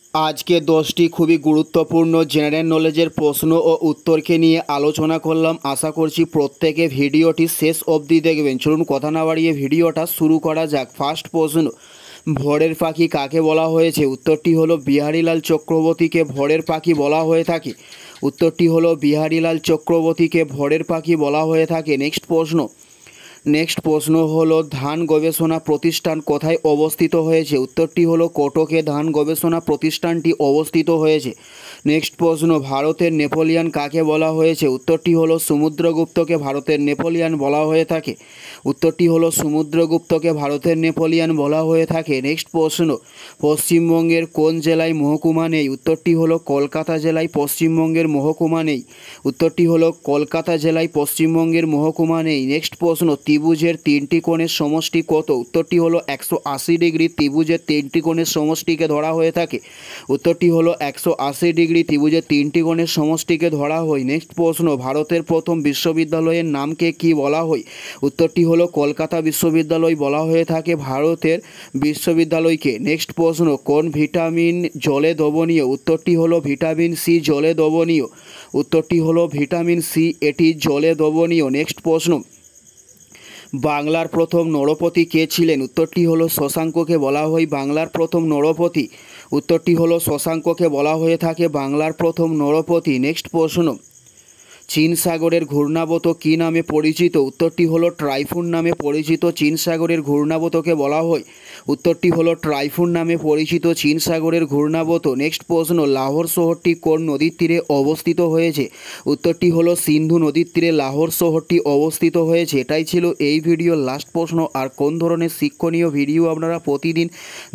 আজকে 10টি খুবই গুরুত্বপূর্ণ জেনারেল নলেজের প্রশ্ন ও উত্তরকে নিয়ে আলোচনা করলাম। আশা করছি প্রত্যেকে ভিডিওটি শেষ অবধি দেখবেন। চলুন কথা না বাড়িয়ে ভিডিওটা শুরু করা যাক। ফার্স্ট প্রশ্ন, ভোরের পাখি কাকে বলা হয়েছে? উত্তরটি হলো বিহারীলাল চক্রবর্তীকে ভোরের পাখি বলা হয়ে থাকে। উত্তরটি হলো বিহারীলাল চক্রবর্তীকে ভোরের পাখি বলা হয়ে থাকে। নেক্সট প্রশ্ন হলো ধান গবেষণা প্রতিষ্ঠান কোথায় অবস্থিত হয়েছে? উত্তরটি হলো কটকে ধান গবেষণা প্রতিষ্ঠানটি অবস্থিত হয়েছে। নেক্সট প্রশ্ন, ভারতের নেপোলিয়ান কাকে বলা হয়েছে? উত্তরটি হলো সমুদ্রগুপ্তকে ভারতের নেপোলিয়ান বলা হয়ে থাকে। উত্তরটি হলো সমুদ্রগুপ্তকে ভারতের নেপোলিয়ান বলা হয়ে থাকে। নেক্সট প্রশ্ন, পশ্চিমবঙ্গের কোন জেলায় মহকুমা নেই? উত্তরটি হলো কলকাতা জেলায় পশ্চিমবঙ্গের মহকুমা নেই। উত্তরটি হলো কলকাতা জেলায় পশ্চিমবঙ্গের মহকুমা নেই। নেক্সট প্রশ্ন, ত্রিভুজের তিনটি কোণের সমষ্টি কত? উত্তরটি হলো 180 ডিগ্রি। ত্রিভুজের তিনটি কোণের সমষ্টিকে ধরা হয়ে থাকে। উত্তরটি হলো 180 ডিগ্রি ত্রিভুজের তিনটি কোণের সমষ্টিকে ধরা হয়। নেক্সট প্রশ্ন, ভারতের প্রথম বিশ্ববিদ্যালয়ের নামকে কি বলা হয়? উত্তরটি হলো কলকাতা বিশ্ববিদ্যালয় বলা হয়ে থাকে ভারতের বিশ্ববিদ্যালয়কে। নেক্সট প্রশ্ন, কোন ভিটামিন জলে দ্রবণীয়? উত্তরটি হলো ভিটামিন সি জলে দ্রবণীয়। উত্তরটি হলো ভিটামিন সি, এটি জলে দ্রবণীয়। নেক্সট প্রশ্ন, বাংলার প্রথম নরপতি কে ছিলেন? উত্তরটি হলো শশাঙ্ককে বলা হয় বাংলার প্রথম নরপতি। উত্তরটি হলো শশাঙ্ককে বলা হয়ে থাকে বাংলার প্রথম নরপতি। নেক্সট প্রশ্ন, চীন সাগরের ঘূর্ণাবর্ত কী নামে পরিচিত? উত্তরটি হলো টাইফুন নামে পরিচিত। চীন সাগরের ঘূর্ণাবর্তকে বলা হয়। উত্তরটি হলো টাইফুন নামে পরিচিত চীন সাগরের ঘূর্ণাবর্ত। নেক্সট প্রশ্ন, লাহোর শহরটি কোন নদীর তীরে অবস্থিত হয়েছে? উত্তরটি হলো সিন্ধু নদীর তীরে লাহোর শহরটি অবস্থিত হয়েছে। এটাই ছিল এই ভিডিওর লাস্ট প্রশ্ন। আর কোন ধরনের শিক্ষণীয় ভিডিও আপনারা প্রতিদিন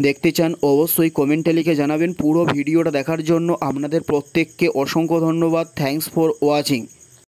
দেখতে চান অবশ্যই কমেন্টে লিখে জানাবেন। পুরো ভিডিওটা দেখার জন্য আপনাদের প্রত্যেককে অসংখ্য ধন্যবাদ। Thanks for watching.